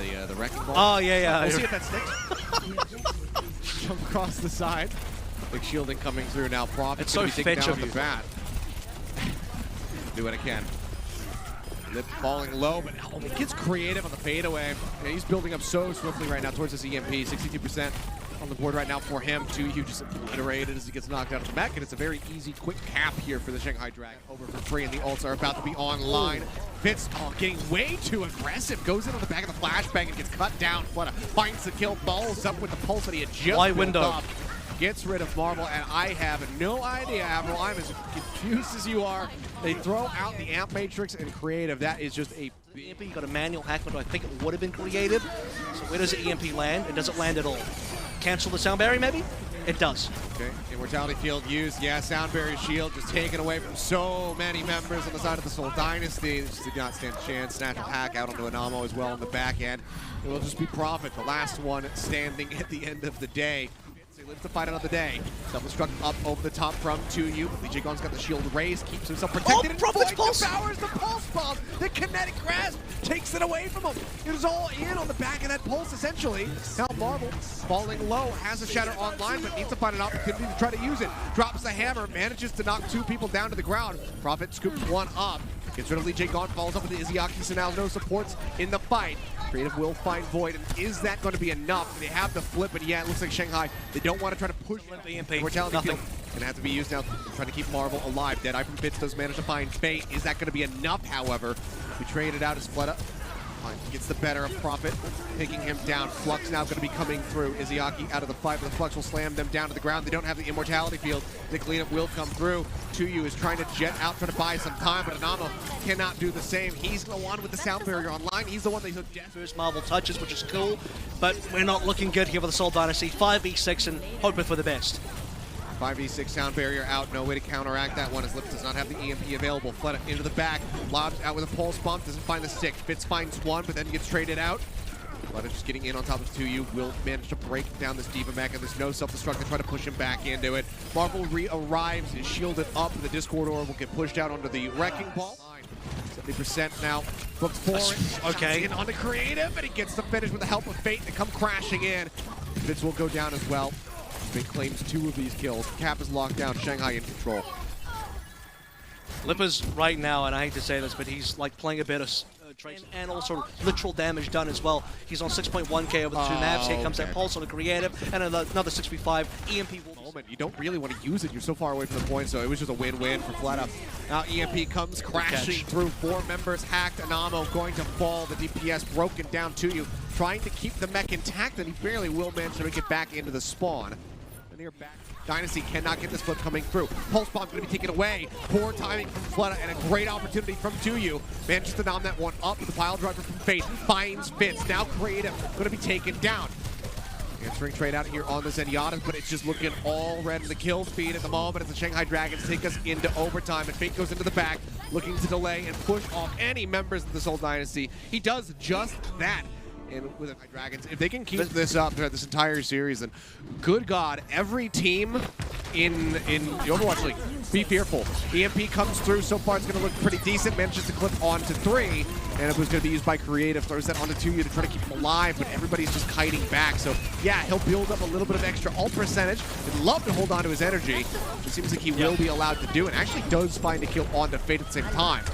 the wrecking ball. Oh, yeah. We'll see if that sticks. Jump across the side. Big shielding coming through now. Profit it's so fetch of the you. bat. Do what I can. Lip falling low, but oh, he gets creative on the fadeaway. And he's building up so swiftly right now towards this EMP. 62% on the board right now for him. 2U just obliterated as he gets knocked out of the mech, and it's a very easy, quick cap here for the Shanghai Dragons. Over for free, and the ults are about to be online. Fitz, getting way too aggressive. Goes in on the back of the flashbang and gets cut down. Flutter finds the kill, follows up with the pulse that he had just Wide built window. up. Gets rid of Marvel, and I have no idea, Avril. I'm as confused as you are. They throw out the amp matrix and creative. That is just a big... EMP, you got a manual hack, but I think it would have been creative. So where does the EMP land? It doesn't land at all. Cancel the sound barrier, maybe? It does. Okay, Immortality Field used. Yeah, sound barrier shield just taken away from so many members on the side of the Seoul Dynasty. They just did not stand a chance. Natural hack out onto Anamo as well on the back end. It will just be Profit, the last one standing at the end of the day. He lives to fight another day. Double-struck up over the top from 2U. DJ Gon's got the shield raised, keeps himself protected. Profit's pulse! Devours the pulse bomb. The kinetic grasp takes it away from him. It was all in on the back of that pulse, essentially. Now Marvel, falling low, has a shatter online, but needs to find an opportunity to try to use it. Drops the hammer, manages to knock 2 people down to the ground. Profit scoops 1 up. Gets rid of Lee J. Gon, follows up with the Izzyaki, so now no supports in the fight. Creative will find Void, and is that going to be enough? They have the flip, but yeah, it looks like Shanghai, they don't want to try to push the EMP. Mortality Field gonna have to be used now, trying to keep Marvel alive. Deadeye from Fitz does manage to find Fate. Is that going to be enough, however? We traded out as Fleta. Gets the better of Profit, taking him down. Flux now going to be coming through. Izzyaki out of the fight, but the Flux will slam them down to the ground. They don't have the Immortality Field. The cleanup will come through. 2U is trying to jet out, trying to buy some time, but Anamo cannot do the same. He's the one with the sound barrier online. He's the one that took first Marvel touches, which is cool, but we're not looking good here for the Seoul Dynasty. 5v6 and hoping for the best. 5v6 sound barrier out, no way to counteract that one as Lip does not have the EMP available. Fleta into the back, lobs out with a pulse bomb, doesn't find the stick. Fitz finds one, but then gets traded out. Fleta just getting in on top of 2U, will manage to break down this Diva mech, and there's no self-destruct to try to push him back into it. Marvel re-arrives, is shielded up, and the Discord Orb will get pushed out onto the Wrecking Ball. 70% now, booked forward, okay. In on the creative, and he gets the finish with the help of Fate to come crashing in. Fitz will go down as well. Fate claims 2 of these kills. Cap is locked down. Shanghai in control. Lipper's right now, and I hate to say this, but he's like playing a bit of trace and also literal damage done as well. He's on 6.1k over the 2 maps. Here comes that pulse on a creative, and another 6v5 EMP. You don't really want to use it. You're so far away from the point, so it was just a win-win for Fleta. Now EMP comes crashing through. 4 members hacked. Anamo going to fall. The DPS broken down to you, trying to keep the mech intact, and he barely will manage to make it back into the spawn. Back. Dynasty cannot get this flip coming through. Pulse bomb going to be taken away. Poor timing from Fleta and a great opportunity from 2U. Manages to nom that one up with the pile driver from Fate. Finds Fitz. Now Creative going to be taken down. Answering trade out here on the Zenyatta, but it's just looking all red in the kill feed at the moment as the Shanghai Dragons take us into overtime, and Fate goes into the back, looking to delay and push off any members of the Seoul Dynasty. He does just that. And with the Dragons, if they can keep this up throughout this entire series, then good God, every team in the Overwatch League, be fearful. EMP comes through. So far, it's going to look pretty decent. Manages to clip onto 3, and it was going to be used by Creative. Throws that onto 2U to try to keep him alive, but everybody's just kiting back. So yeah, he'll build up a little bit of extra ult percentage. Would love to hold on to his energy. It seems like he will be allowed to do, and actually does find a kill onto Fate at the same time.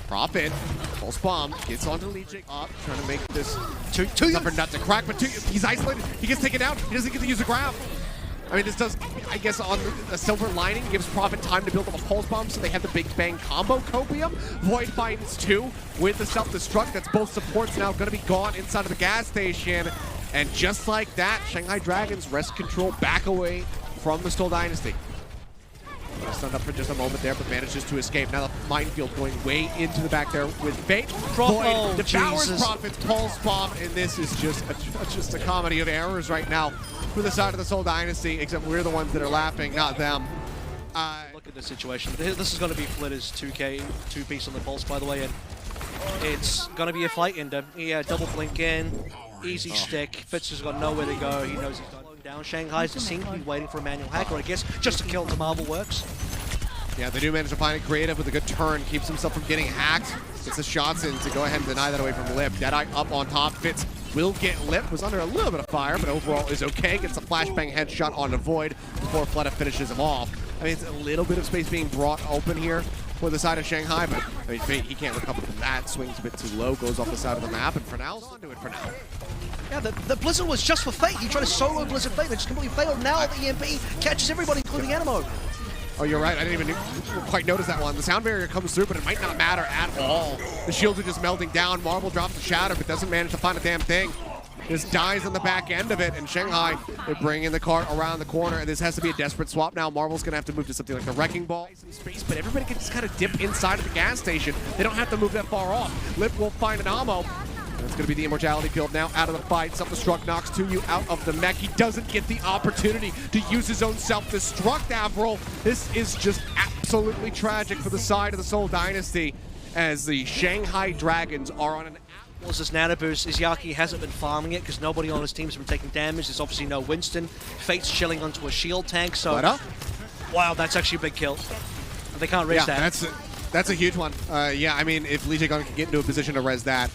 Profit, pulse bomb, gets onto Legion up, trying to make this tougher nut to crack, but he's isolated, he gets taken down, he doesn't get to use the grab. I mean, this does, I guess, on the silver lining, gives Profit time to build up a pulse bomb, so they have the big bang combo copium. Void finds 2 with the self-destruct. That's both supports now going to be gone inside of the gas station. And just like that, Shanghai Dragons wrest control back away from the Seoul Dynasty. Stunned up for just a moment there, but manages to escape. Now the minefield going way into the back there with Fate. Void devours Profit's pulse bomb, and this is just a comedy of errors right now for the side of the Seoul Dynasty, except we're the ones that are laughing, not them. Look at the situation. This is going to be Flitter's 2k, 2-piece on the pulse, by the way, and it's going to be a fight ender. Yeah, double blink in, easy stick. Fitz has got nowhere to go. He knows he's done. Down Shanghai's just seem to be waiting for a manual hacker, I guess, just to kill the Marvel works. Yeah, they do manage to find it creative with a good turn, keeps himself from getting hacked. Gets the shots in to go ahead and deny that away from Lip. Deadeye up on top, Fitz will get lit. Was under a little bit of fire, but overall is okay. Gets a flashbang headshot on the Void before Fleta finishes him off. I mean, it's a little bit of space being brought open here for the side of Shanghai, but I mean, Fate, he can't recover from that. Swings a bit too low, goes off the side of the map, and for now, onto it for now. Yeah, the Blizzard was just for Fate. He tried to solo Blizzard Fate, and it just completely failed. Now the EMP catches everybody, including Animo. Oh, you're right. I didn't even quite notice that one. The sound barrier comes through, but it might not matter at all. The shields are just melting down. Marvel drops the shatter, but doesn't manage to find a damn thing. Just dies on the back end of it, and Shanghai, they bring in the cart around the corner, and this has to be a desperate swap now. Marvel's going to have to move to something like the Wrecking Ball. Some space, but everybody can just kind of dip inside of the gas station. They don't have to move that far off. Lip will find an ammo. And it's going to be the Immortality field now out of the fight. Self-destruct knocks to you out of the mech. He doesn't get the opportunity to use his own self-destruct, Avril. This is just absolutely tragic for the side of the Seoul Dynasty as the Shanghai Dragons are on an... Was this nano boost? Izayaki hasn't been farming it because nobody on his team's been taking damage. There's obviously no Winston. Fate's chilling onto a shield tank, so... Wow, that's actually a big kill. They can't raise that. That's a huge one. Yeah, I mean, if Lee Jae-gun can get into a position to res that,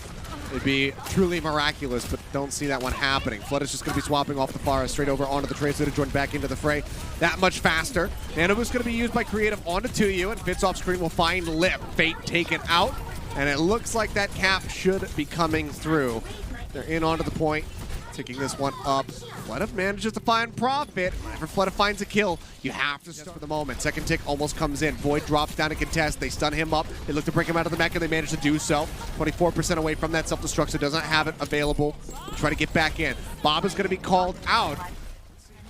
it'd be truly miraculous, but don't see that one happening. Flood is just going to be swapping off the far straight over onto the Tracer to join back into the fray that much faster. Nano Boost going to be used by Creative onto 2U, and Fitz off screen will find Lip. Fate taken out. And it looks like that cap should be coming through. They're in onto the point, ticking this one up. Fleta manages to find Profit. Whenever Fleta finds a kill, you have to start for the moment. Second tick almost comes in. Void drops down to contest. They stun him up. They look to break him out of the mech, and they manage to do so. 24% away from that self-destruct, so doesn't have it available. Try to get back in. Bob is going to be called out.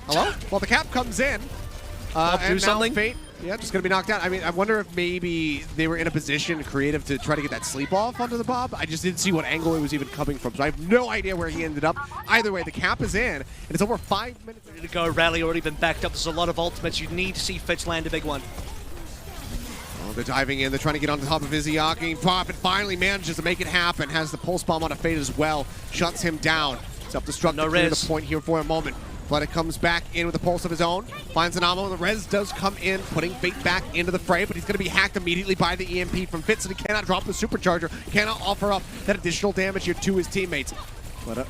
Hello? Well, the cap comes in. And do something. Fate, yeah, just going to be knocked out. I mean, I wonder if maybe they were in a position, Creative, to try to get that sleep off onto the Bob. I just didn't see what angle it was even coming from, so I have no idea where he ended up. Either way, the cap is in, and it's over 5 minutes. Ready to go. Rally already been backed up. There's a lot of ultimates. You need to see Fitz land a big one. Oh, they're diving in. They're trying to get on top of Izayaki. Profit finally manages to make it happen. Has the pulse bomb on a Fate as well. Shuts him down. Self-destruct to clear the point here for a moment. Fleta comes back in with a pulse of his own, finds an ammo. The res does come in, putting Fate back into the fray, but he's going to be hacked immediately by the EMP from Fitz, and he cannot drop the supercharger, cannot offer up that additional damage here to his teammates. Fleta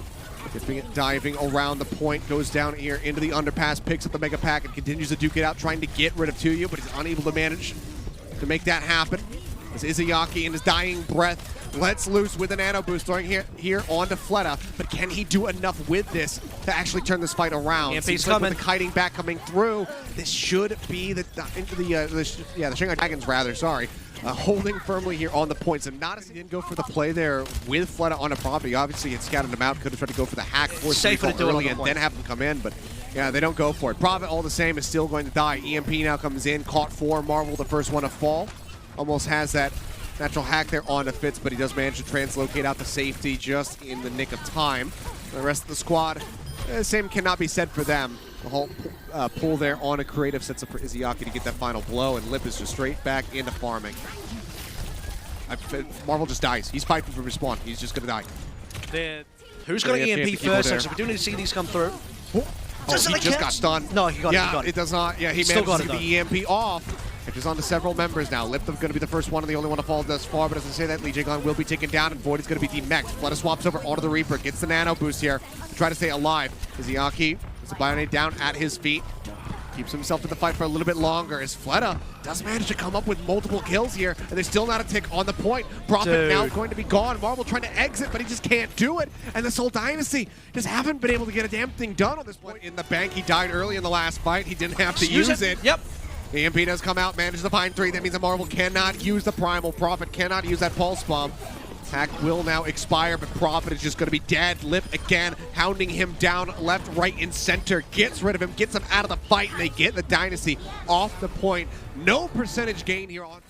diving around the point, goes down here into the underpass, picks up the mega pack, and continues to duke it out, trying to get rid of 2U, but he's unable to manage to make that happen. As Izayaki in his dying breath lets loose with a nano boost, throwing here onto Fleta, but can he do enough with this to actually turn this fight around? EMP's coming. With the kiting back coming through, this should be the Shanghai Dragons holding firmly here on the points, and not as he didn't go for the play there with Fleta on a property. Obviously, he had scouted him out, could have tried to go for the hack, force the recall early, and then have him come in, but yeah, they don't go for it. Profit, all the same, is still going to die. EMP now comes in, caught 4, Marvel the first one to fall. Almost has that natural hack there onto Fitz, but he does manage to translocate out to safety just in the nick of time. The rest of the squad, same cannot be said for them. The whole pull there on a Creative sets up for Izayaki to get that final blow, and Lip is just straight back into farming. Marvel just dies. He's fighting for respawn. He's just going to die. Who's going to EMP first? So we do need to see these come through. Oh, he just got stunned. No, he got it. Yeah, it does not. Yeah, he managed to get the EMP off. Which is on to several members now. Liptham's going to be the first one and the only one to fall thus far, but as I say that, Lee Jae-gun will be taken down, and Void is going to be demexed. Fleta swaps over onto the Reaper, gets the nano boost here to try to stay alive. Izayaki is a Bionade down at his feet. Keeps himself in the fight for a little bit longer as Fleta does manage to come up with multiple kills here, and there's still not a tick on the point. Profit now going to be gone. Marvel trying to exit, but he just can't do it. And the Seoul Dynasty just haven't been able to get a damn thing done on this point. In the bank, he died early in the last fight. He didn't have to use it. Yep. EMP does come out, manages to find 3. That means that Marvel cannot use the Primal. Profit cannot use that Pulse Bomb. Hack will now expire, but Profit is just going to be dead. Lip again, hounding him down left, right, and center. Gets rid of him, gets him out of the fight, and they get the Dynasty off the point. No percentage gain here on.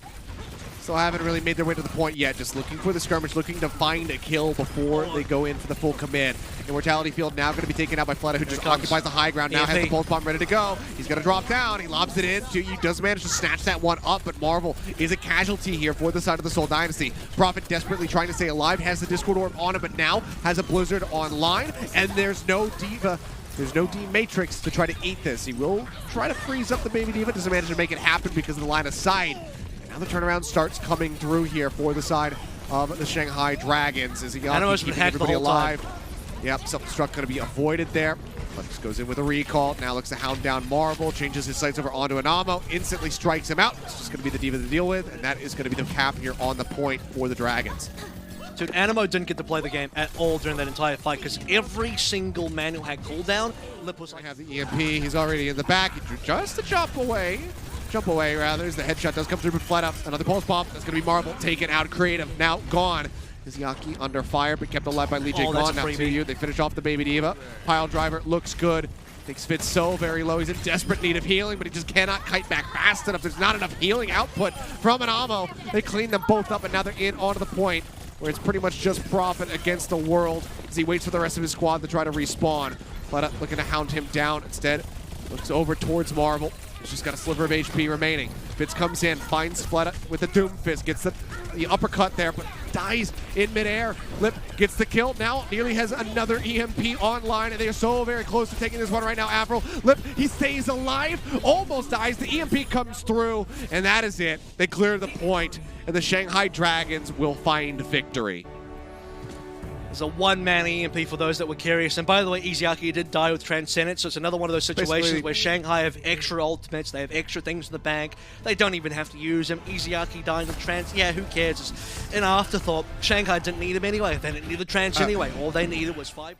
Still haven't really made their way to the point yet. Just looking for the skirmish, looking to find a kill before they go in for the full commit. Immortality field now going to be taken out by Fleta, who just occupies the high ground. Now has the pulse bomb ready to go. He's going to drop down. He lobs it in. 2U does manage to snatch that one up, but Marvel is a casualty here for the side of the Seoul Dynasty. Profit desperately trying to stay alive, has the Discord Orb on him, but now has a Blizzard online, and there's no Diva. There's no D-Matrix to try to eat this. He will try to freeze up the Baby Diva, doesn't manage to make it happen because of the line of sight. Now the turnaround starts coming through here for the side of the Shanghai Dragons as he keeping everybody alive. Yep, self-destruct going to be avoided there. Just goes in with a recall. Now looks to hound down Marvel, changes his sights over onto Anamo, instantly strikes him out. It's just going to be the D.Va to deal with, and that is going to be the cap here on the point for the Dragons. Dude, Anamo didn't get to play the game at all during that entire fight because every single manual had cooldown. Lip was I have the EMP. He's already in the back. He drew just a jump away. Jump away, rather, as the headshot does come through, but flat out. Another pulse bomb. That's going to be Marvel taken out. Creative now gone. Izayaki under fire, but kept alive by Lee J. Gone. Now to you. They finish off the Baby D.Va. Pile driver looks good. Takes Fitz so very low. He's in desperate need of healing, but he just cannot kite back fast enough. There's not enough healing output from Anamo. They clean them both up, and now they're in onto the point, where it's pretty much just Prophet against the world as he waits for the rest of his squad to try to respawn. Fleta looking to hound him down. Instead, looks over towards Marvel. He's just got a sliver of HP remaining. Fitz comes in, finds Fleta with the Doom Fist, gets the uppercut there, but dies in midair. Lip gets the kill. Now nearly has another EMP online, and they are so very close to taking this one right now. Avril, Lip, he stays alive, almost dies. The EMP comes through, and that is it. They clear the point, and the Shanghai Dragons will find victory. There's a one-man EMP for those that were curious. And by the way, Izayaki did die with Transcendence, so it's another one of those situations where Shanghai have extra ultimates, they have extra things in the bank, they don't even have to use them. Izayaki dying with Trans, yeah, who cares? It's an afterthought. Shanghai didn't need him anyway, they didn't need the Trans anyway. All they needed was 5